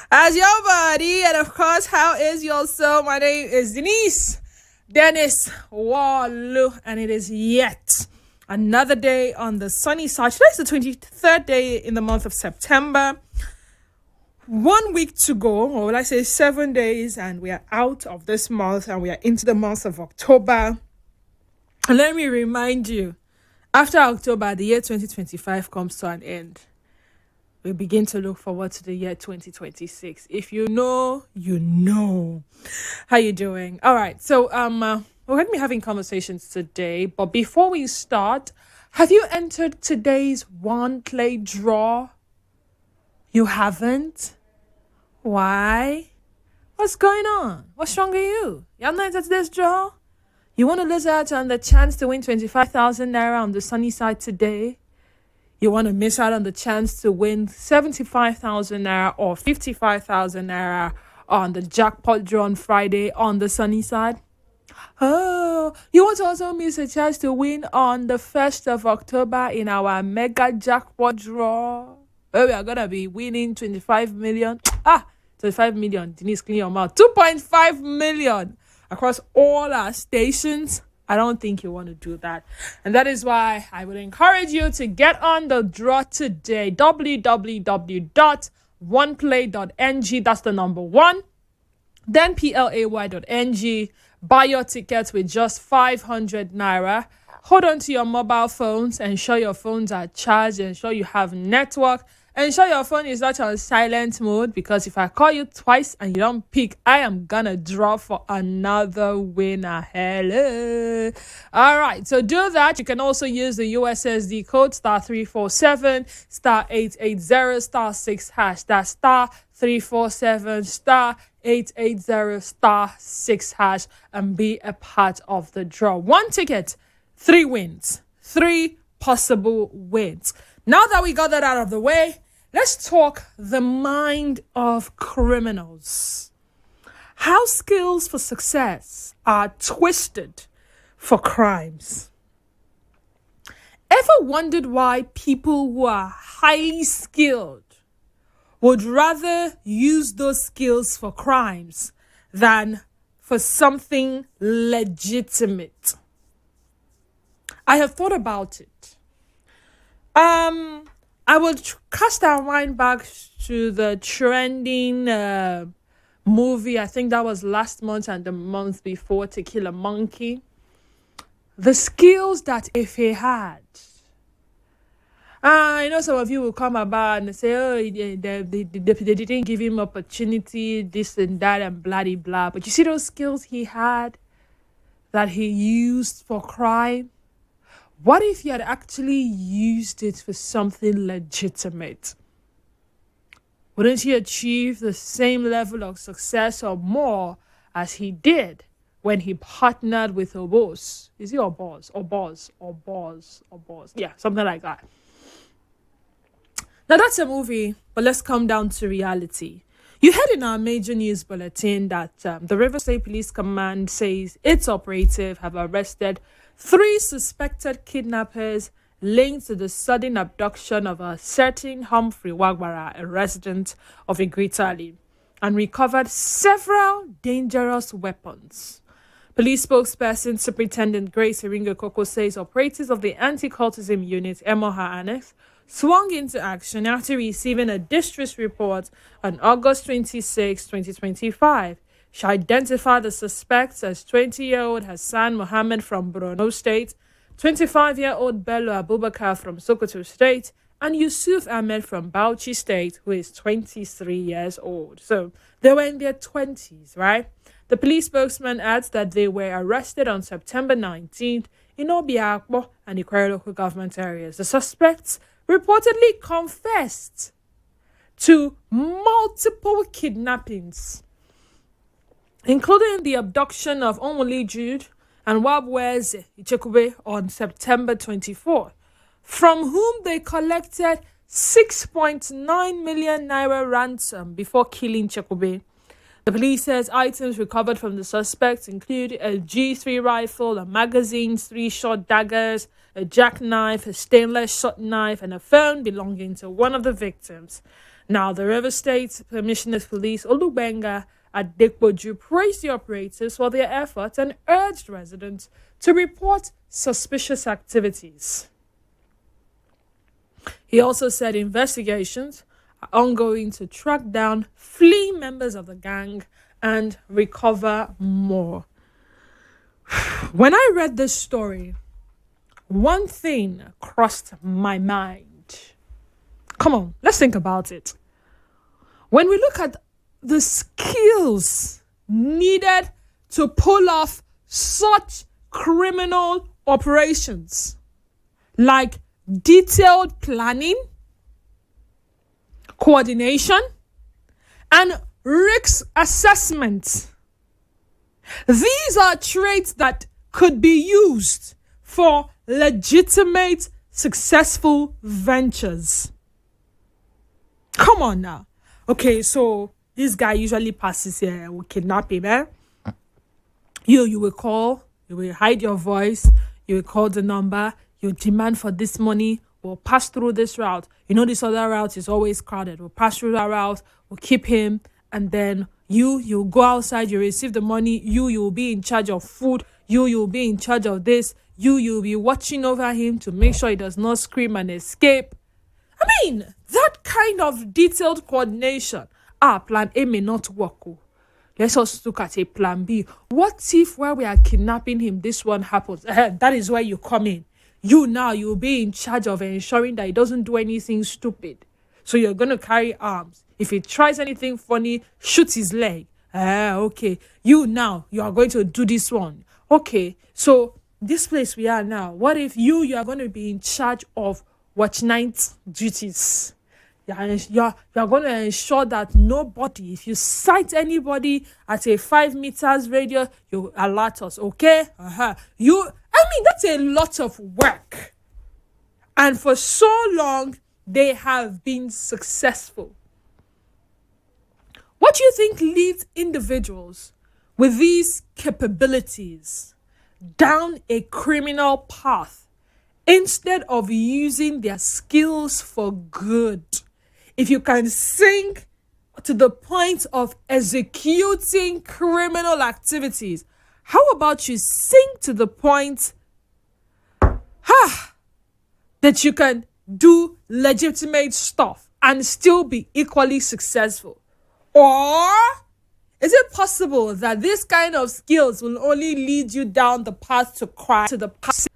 How's your body? And of course, how is your soul? My name is Denise Dennis Worlu, and it is yet another day on the sunny side. Today's the 23rd day in the month of September. 1 week to go, or will I say 7 days, and we are out of this month and we are into the month of October. And let me remind you, after October, the year 2025 comes to an end. We begin to look forward to the year 2026. If you know, you know. How you doing? All right. So we're going to be having conversations today. But before we start, have you entered today's one play draw? You haven't? Why? What's going on? What's wrong with you? You're not entered today's draw? You want to lose out on the chance to win 25,000 naira on the sunny side today? You want to miss out on the chance to win 75,000 naira or 55,000 naira on the jackpot draw on Friday on the sunny side? Oh, you want to also miss a chance to win on the 1st of October in our mega jackpot draw, where we are going to be winning 25 million. 25 million. Denise, clean your mouth. 2.5 million across all our stations. I don't think you want to do that. And that is why I would encourage you to get on the draw today. www.oneplay.ng. That's the number one. Then play.ng. Buy your tickets with just 500 naira. Hold on to your mobile phones. Ensure your phones are charged. Ensure you have network. Ensure your phone is not on silent mode, because if I call you twice and you don't pick, I am gonna draw for another winner. Hello. All right, so do that. You can also use the USSD code *347 *880 *6#. That's *347 *880 *6#, and be a part of the draw. One ticket, 3 wins, 3 possible wins. Now that we got that out of the way, let's talk the mind of criminals. How skills for success are twisted for crimes. Ever wondered why people who are highly skilled would rather use those skills for crimes than for something legitimate? I have thought about it. I will cast our mind back to the trending movie. I think that was last month and the month before, To Kill a Monkey. The skills that Ife had. I know some of you will come about and say, oh, they didn't give him opportunity, this and that, and blah, blah, blah. But you see those skills he had that he used for crime? What if he had actually used it for something legitimate? Wouldn't he achieve the same level of success or more as he did when he partnered with Obos? Is he Obos? Yeah, something like that. Now that's a movie, but let's come down to reality. You heard in our major news bulletin that the River State Police Command says its operative have arrested 3 suspected kidnappers linked to the sudden abduction of a certain Humphrey Wagbara, a resident of Igritali, and recovered several dangerous weapons. Police spokesperson Superintendent Grace Iringo Koko says operatives of the Anti-Cultism Unit, Emoha Annex, swung into action after receiving a distress report on August 26, 2025. She identified the suspects as 20-year-old Hassan Mohammed from Borno State, 25-year-old Bello Abubakar from Sokoto State, and Yusuf Ahmed from Bauchi State, who is 23 years old. So they were in their 20s, right? The police spokesman adds that they were arrested on September 19th in Obiakpo and Ikwere local government areas. The suspects reportedly confessed to multiple kidnappings, including the abduction of Onwuli Jude and Wabweze Ichekube on September 24th, from whom they collected 6.9 million naira ransom before killing Chekube. The police says items recovered from the suspects include a G3 rifle, a magazine, 3 short daggers, a jackknife, a stainless short knife, and a phone belonging to one of the victims. Now, the River State Commissioner of Police, Olubenga Adekboju, praised the operators for their efforts and urged residents to report suspicious activities. He also said investigations are ongoing to track down fleeing members of the gang and recover more. When I read this story, one thing crossed my mind. Come on, let's think about it. When we look at the skills needed to pull off such criminal operations, like detailed planning, coordination, and risk assessment, these are traits that could be used for legitimate, successful ventures. Come on now. Okay, so this guy usually passes here with kidnapping, eh? You will call, you will hide your voice, you will call the number, you demand for this money, we'll pass through this route. You know, this other route is always crowded. We'll pass through that route, we'll keep him, and then you go outside, you receive the money, you will be in charge of food, you will be in charge of this, you'll be watching over him to make sure he does not scream and escape. I mean, that kind of detailed coordination. Plan A may not work. Let's also look at a plan B. What if while we are kidnapping him, this one happens? That is where you come in. You'll be in charge of ensuring that he doesn't do anything stupid. So you're going to carry arms. If he tries anything funny, shoot his leg. Okay. You are going to do this one. Okay. So this place we are now, what if you are going to be in charge of watch night duties? You're going to ensure that nobody, if you sight anybody at a 5 meters radius, you alert us, okay? That's a lot of work. And for so long, they have been successful. What do you think leads individuals with these capabilities down a criminal path instead of using their skills for good? If you can sink to the point of executing criminal activities, how about you sink to the point that you can do legitimate stuff and still be equally successful? Or is it possible that this kind of skills will only lead you down the path to crime, to the path?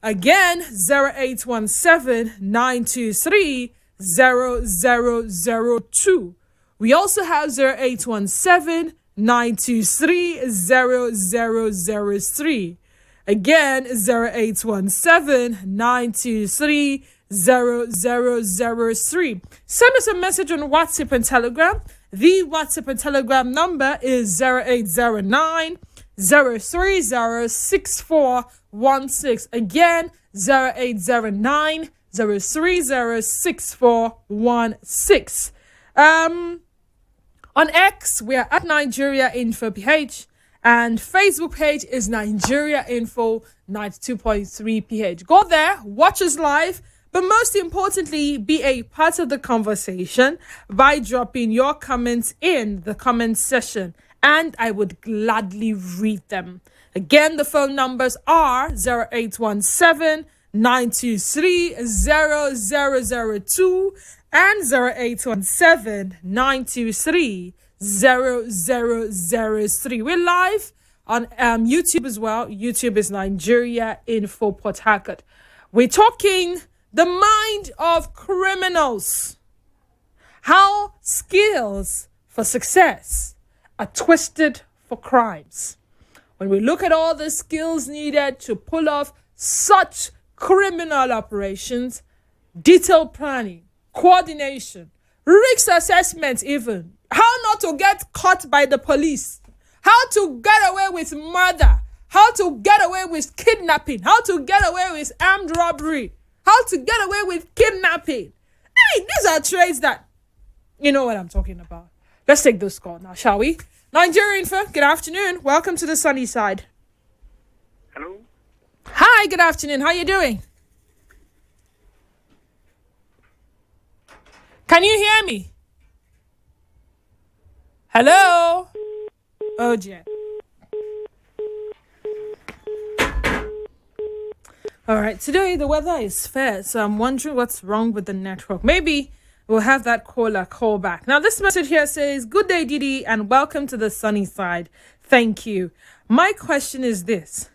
Again, 0817-923-0002. We also have 0817-923-0003. Again, 0817-923-0003. Send us a message on WhatsApp and Telegram. The WhatsApp and Telegram number is 0809 0306416. Again, 0809 0306416. On X, we are at Nigeria Info PH, and Facebook page is Nigeria Info 92.3 PH. Go there, watch us live, but most importantly, be a part of the conversation by dropping your comments in the comment section, and I would gladly read them. Again, the phone numbers are 0817-923-0002 and 0817-923-0003. We're live on YouTube as well. YouTube is Nigeria Info Port Harcourt. We're talking the mind of criminals. How skills for success are twisted for crimes. When we look at all the skills needed to pull off such criminal operations, detailed planning, coordination, risk assessment even, how not to get caught by the police, how to get away with murder, how to get away with kidnapping, how to get away with armed robbery, how to get away with kidnapping. I mean, these are traits that, you know what I'm talking about. Let's take this call now, shall we? Nigeria Info, good afternoon. Welcome to the sunny side. Hello. Hi, good afternoon. How are you doing? Can you hear me? Hello? Oh, dear. All right, today the weather is fair, so I'm wondering what's wrong with the network. Maybe we'll have that caller call back. Now, this message here says, "Good day, Didi, and welcome to the sunny side. Thank you. My question is this.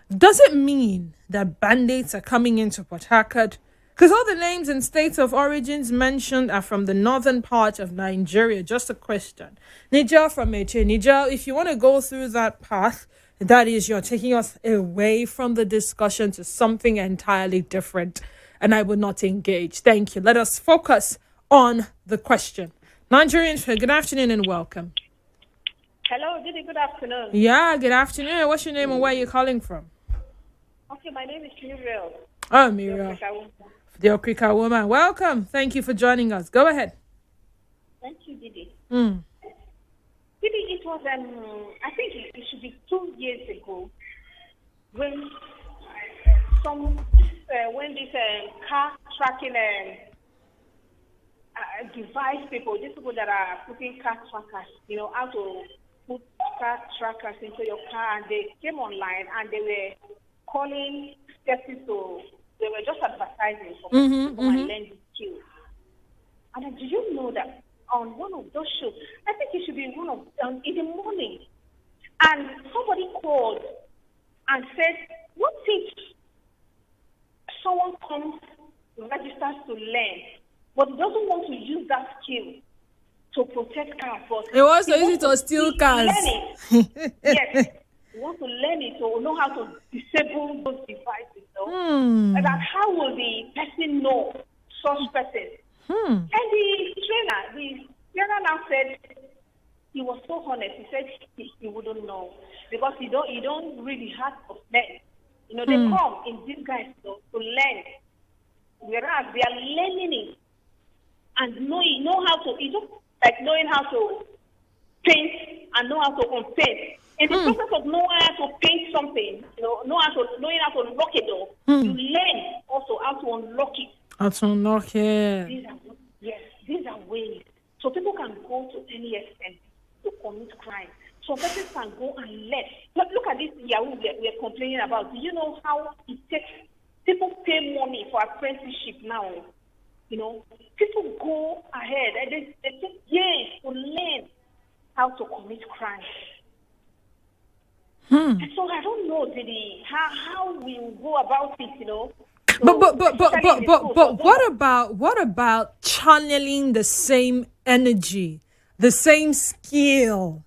Does it mean that bandits are coming into Port Harcourt? Because all the names and states of origins mentioned are from the northern part of Nigeria. Just a question. Niger from Eche. Niger, if you want to go through that path, that is, you're taking us away from the discussion to something entirely different, and I will not engage. Thank you. Let us focus on the question. Nigerians, good afternoon and welcome. Hello, Didi, good afternoon. Yeah, good afternoon. What's your name and where are you calling from? Okay, my name is Muriel. Oh, Muriel. The Okrika woman. Welcome. Thank you for joining us. Go ahead. Thank you, Didi. Didi, it was, I think it should be 2 years ago when this car tracking device people, these people that are putting car trackers, how to put car trackers into your car, and they came online and they were calling skeptics to, they were just advertising for people to come and learn the skills. And then, do you know that on one of those shows, I think it should be one of in the morning, and somebody called and said, what if someone comes, registers to learn, but doesn't want to use that skill to protect cars? But it was so easy to steal cars. Yes. You want to learn it or know how to disable those devices. And that how will the person know such person? And the trainer now said he was so honest. He said he wouldn't know because he don't really have to learn. They come in these guys to learn, whereas they are learning it and know how to. It's just like knowing how to paint and know how to unpaint. In the process of knowing how to paint something, knowing how to lock a door, you learn also how to unlock it. How to unlock it. These are ways. So people can go to any extent to commit crime. So persons can go and learn. Look at this Yahoo we're complaining about. Do you know how it takes? People pay money for apprenticeship now. People go ahead and they take years to learn how to commit crime. And so I don't know, Didi, how we will go about it, So but what about channeling the same energy, the same skill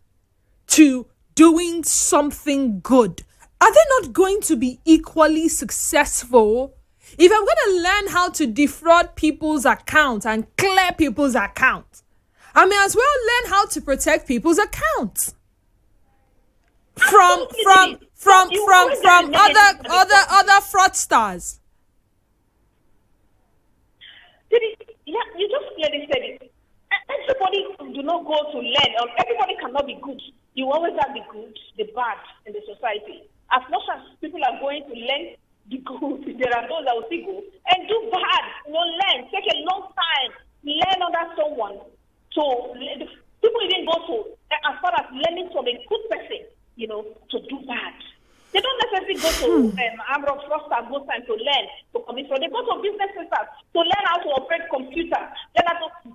to doing something good? Are they not going to be equally successful? If I'm going to learn how to defraud people's accounts and clear people's accounts, I may as well learn how to protect people's accounts from other fraudsters. You just clearly said it. Everybody do not go to learn, or everybody cannot be good. You always have the good, the bad in the society. As much as people are going to learn the good, there are those that will still go and do bad. Learn, take a long time, learn under someone. So people even go to as far as learning from a good person, to do bad. They don't necessarily go to Amrock Froster most time to learn to commit fraud. They go to business centers to learn how to operate computer. Then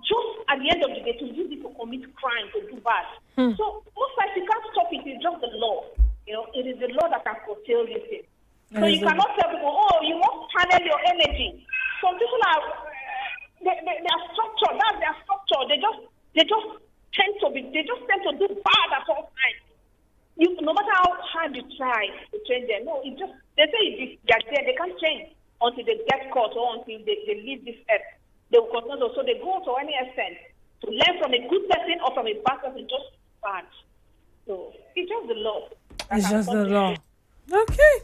just at the end of the day to use it to commit crime, to do bad. So most times you can't stop it. It's just the law. It is the law that can curtail this thing. So you cannot tell people, you must channel your energy. Some people are they are structured. That's their structure. They just tend to do bad at all times. No matter how hard you try to change them, they say they're there, they can't change until they get caught or until they leave this earth. They will continue. So they go to any extent to learn from a good person or from a bad person, just bad. So it's just the law. It's just the law. Okay.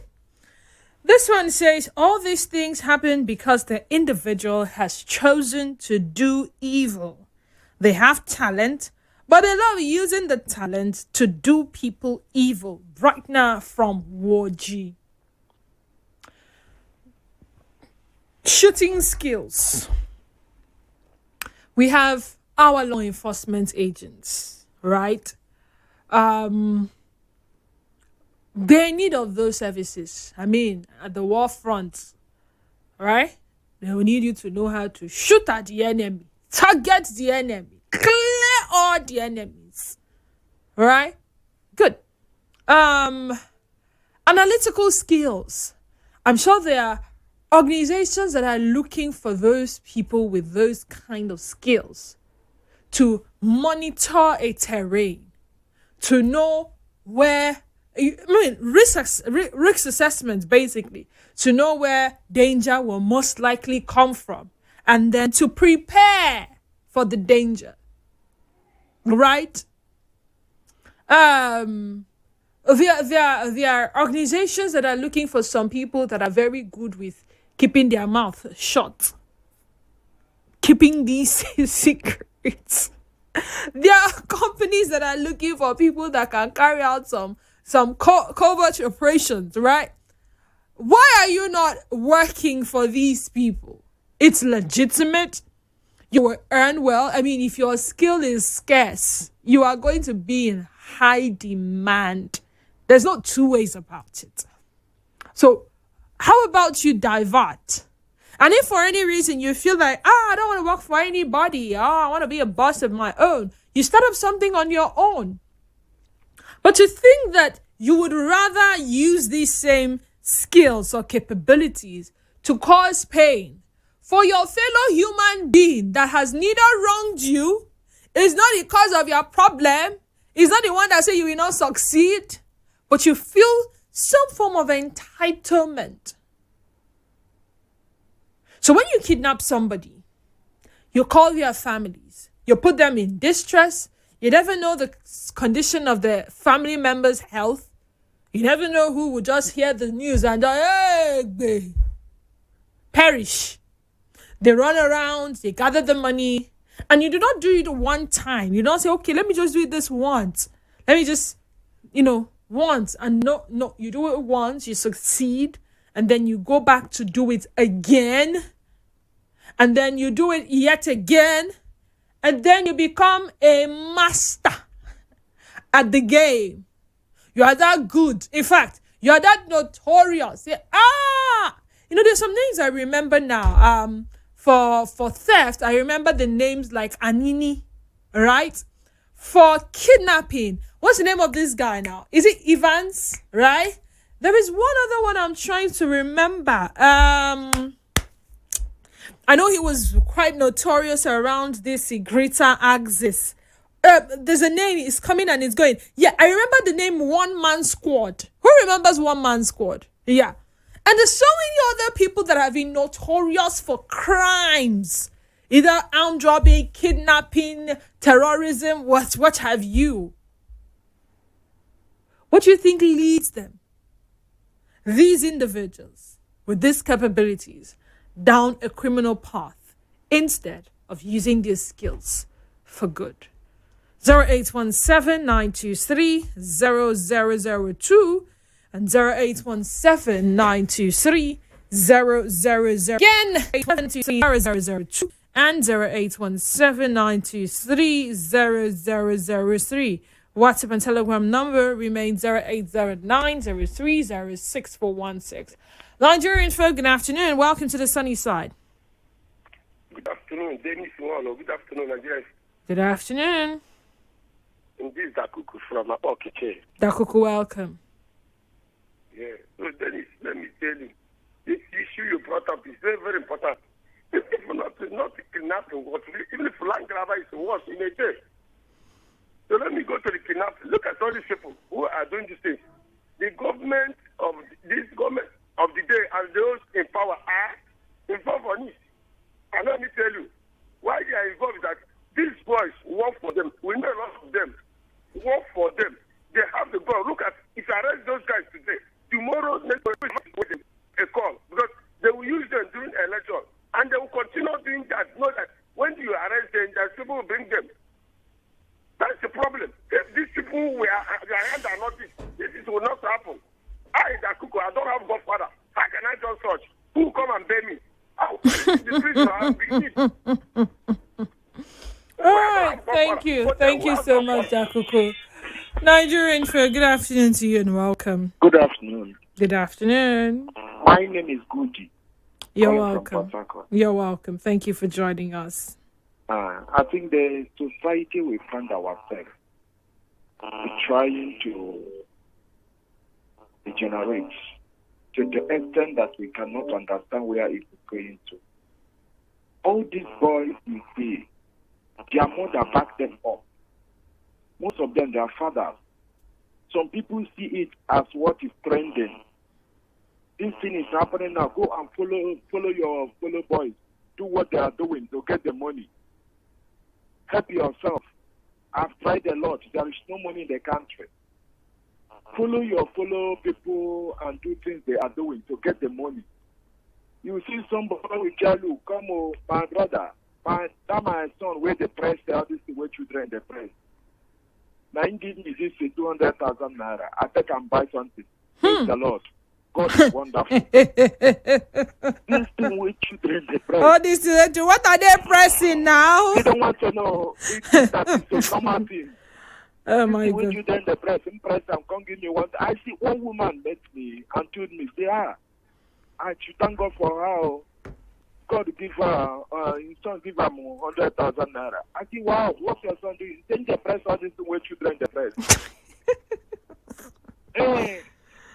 This one says, all these things happen because the individual has chosen to do evil. They have talent, but they love using the talent to do people evil. Right now from Woji. Shooting skills. we have our law enforcement agents, right? They're in need of those services. I mean, at the war front, right? They will need you to know how to shoot at the enemy, target the enemy, clear all the enemies, right? Good. Analytical skills. I'm sure there are organizations that are looking for those people with those kind of skills to monitor a terrain, to know where, risk assessment, basically, to know where danger will most likely come from, and then to prepare for the danger, right? There are organizations that are looking for some people that are very good with keeping their mouth shut, keeping these secrets. There are companies that are looking for people that can carry out some covert operations, right? Why are you not working for these people? It's legitimate. You will earn well. I mean, if your skill is scarce, you are going to be in high demand. There's no two ways about it. So how about you divert? And if for any reason you feel like, I don't want to work for anybody, I want to be a boss of my own, you start up something on your own. But to think that you would rather use these same skills or capabilities to cause pain for your fellow human being that has neither wronged you, is not the cause of your problem, is not the one that say you will not succeed, but you feel some form of entitlement. So when you kidnap somebody, you call their families, you put them in distress, you never know the condition of the family member's health, you never know who will just hear the news and they perish. They run around, they gather the money, and you do not do it one time. You don't say, okay, let me just do it this once. Let me just, once. And no, you do it once, you succeed, and then you go back to do it again, and then you do it yet again, and then you become a master at the game. You are that good. In fact, you are that notorious. There's some names I remember now. For theft, I remember the names like Anini, right? For kidnapping, what's the name of this guy now? Is it Evans, right? There is one other one I'm trying to remember. I know he was quite notorious around this greater axis. There's a name, it's coming and it's going. Yeah, I remember the name One Man Squad. Who remembers One Man Squad? Yeah. And there's so many other people that have been notorious for crimes. Either armed robbery, kidnapping, terrorism, what have you. What do you think leads them? These individuals with these capabilities down a criminal path instead of using these skills for good. 0817-923-0002 and 0817-923-000. Again, 0817-002 and 0817-923-0003. WhatsApp and Telegram number remains 0809-030-6416. Nigerian folk, good afternoon. Welcome to the sunny side. Good afternoon, Denise Worlu. Good afternoon, Nigeria. Good afternoon. And this is Dakuku from Okiche. Dakuku, welcome. Yeah. So, Dennis, let me tell you, this issue you brought up is very, very important. If not kidnapping, even if land grabber is worse in a day. So let me go to the kidnapping. Look at all these people who are doing these things. The government of the day and those in power are involved on it. And let me tell you, why they are involved is that these boys work for them. We know a lot of them. Work for them. They have the gun. Look at, if you arrest those guys today, tomorrow, next week, a call. Because they will use them during election. And they will continue doing that. Know that when you arrest them, that people will bring them. That's the problem. If these people were around are not this will not happen. I don't have Godfather. How can I just search? Who will come and pay me? The prison has been All right. Thank you. Thank you so much, Jakuko. Nigerian Fair, good afternoon to you and welcome. Good afternoon. Good afternoon. My name is Guji. You're calling from welcome. Port Harcourt. You're welcome. Thank you for joining us. I think the society we find ourselves is trying to degenerate to the extent that we cannot understand where it is going to. All these boys you see, their mother back them up. Most of them, their fathers. Some people see it as what is trending. This thing is happening now. Go and follow your fellow boys. Do what they are doing to get the money. Help yourself. I've tried a lot. There is no money in the country. Follow your fellow people and do things they are doing to get the money. You see somebody with Jalu, come on, my brother, my son, where the press, all these where children the press. Now, give me this 200,000 naira. I think I can buy something. Praise the Lord. God is wonderful. This thing with children the press. Oh, this is what are they pressing now? They don't want to know. It's a common thing. Oh my God. When God. you then the press, I'm going to give me one. I see one woman met me and told me, say, I should thank God for her. God give her, his son give her 100,000 naira. I see, wow, what's your son doing? Change the press, all this way children the press.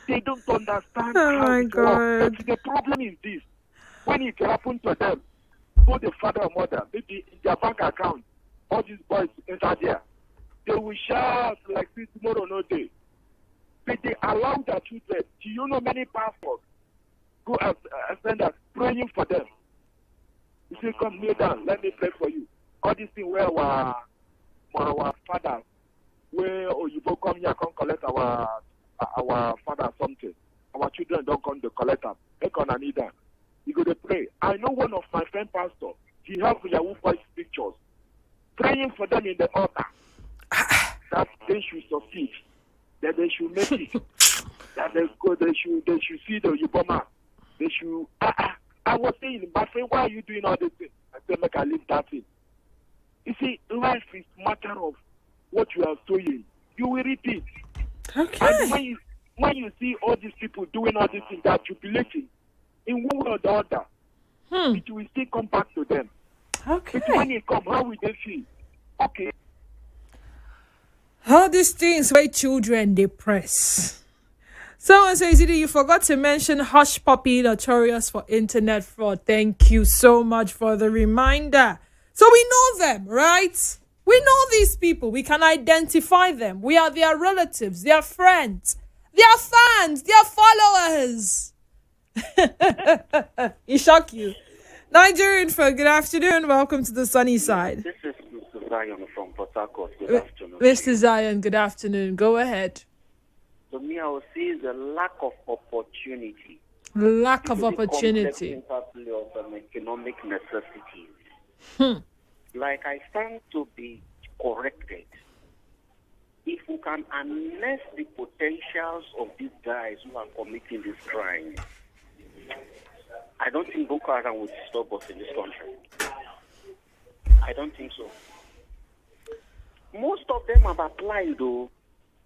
They don't understand Oh how my it God. works. But the problem is this. When it happens to them, both the father and mother, maybe in their bank account, all these boys inside there, they will shout like this tomorrow, no day. But they allow their children. Do you know many pastors go and send us praying for them? You say, come kneel down, let me pray for you. All these things where our fathers, where you come here, come collect our father something. Our children don't come to collect them. They come and need them. You go to pray. I know one of my friend pastor, he have Yahoo voice pictures, praying for them in the altar. That they should succeed, that they should make it, that they should see the Yuboma. They should. I was saying, my friend, why are you doing all this thing? I said, make I leave that thing. You see, life is matter of what you are doing. You will reap it. Okay. And when you see all these people doing all these things, they are jubilating in one way or the other. It will still come back to them. Okay. But when it comes, how will they feel? Okay. All these things where children they press. Someone says, you forgot to mention Hush Puppy, notorious for internet fraud. Thank you so much for the reminder. So we know them, right? We know these people. We can identify them. We are their relatives, their friends, their fans, their followers. It shock you. Nigerian folk, good afternoon. Welcome to the sunny side. This is Mr. Zion from Port Harcourt. Good afternoon. Mr. Zion, good afternoon. Go ahead. To me, I would say the lack of opportunity. Lack of opportunity. The complex interplay of economic necessities. Like I stand to be corrected. If we can harness the potentials of these guys who are committing this crime, I don't think Boko Haram would stop us in this country. I don't think so. Most of them have applied, though,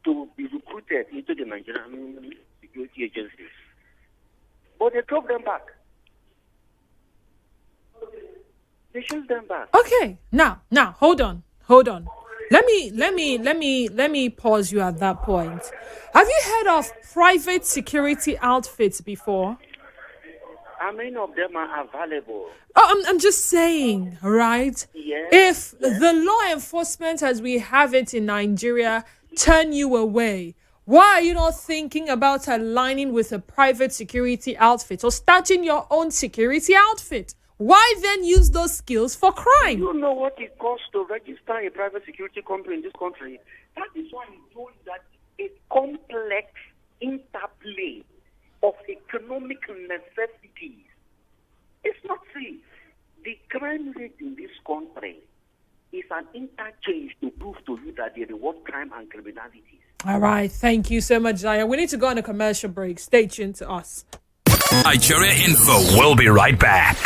to be recruited into the Nigerian security agencies. But they drove them back. They shoot them back. Okay, now, hold on. Let me pause you at that point. Have you heard of private security outfits before? How many of them are available? Oh, I'm just saying, right? Yes. If the law enforcement as we have it in Nigeria turn you away, why are you not thinking about aligning with a private security outfit or starting your own security outfit? Why then use those skills for crime? You know what it costs to register a private security company in this country? That is why I told that a complex interplay of economic necessities. It's not safe. The crime rate in this country is an interchange to prove to you that they reward crime and criminality. All right. Thank you so much, Zion. We need to go on a commercial break. Stay tuned to us. Nigeria Info. We'll be right back.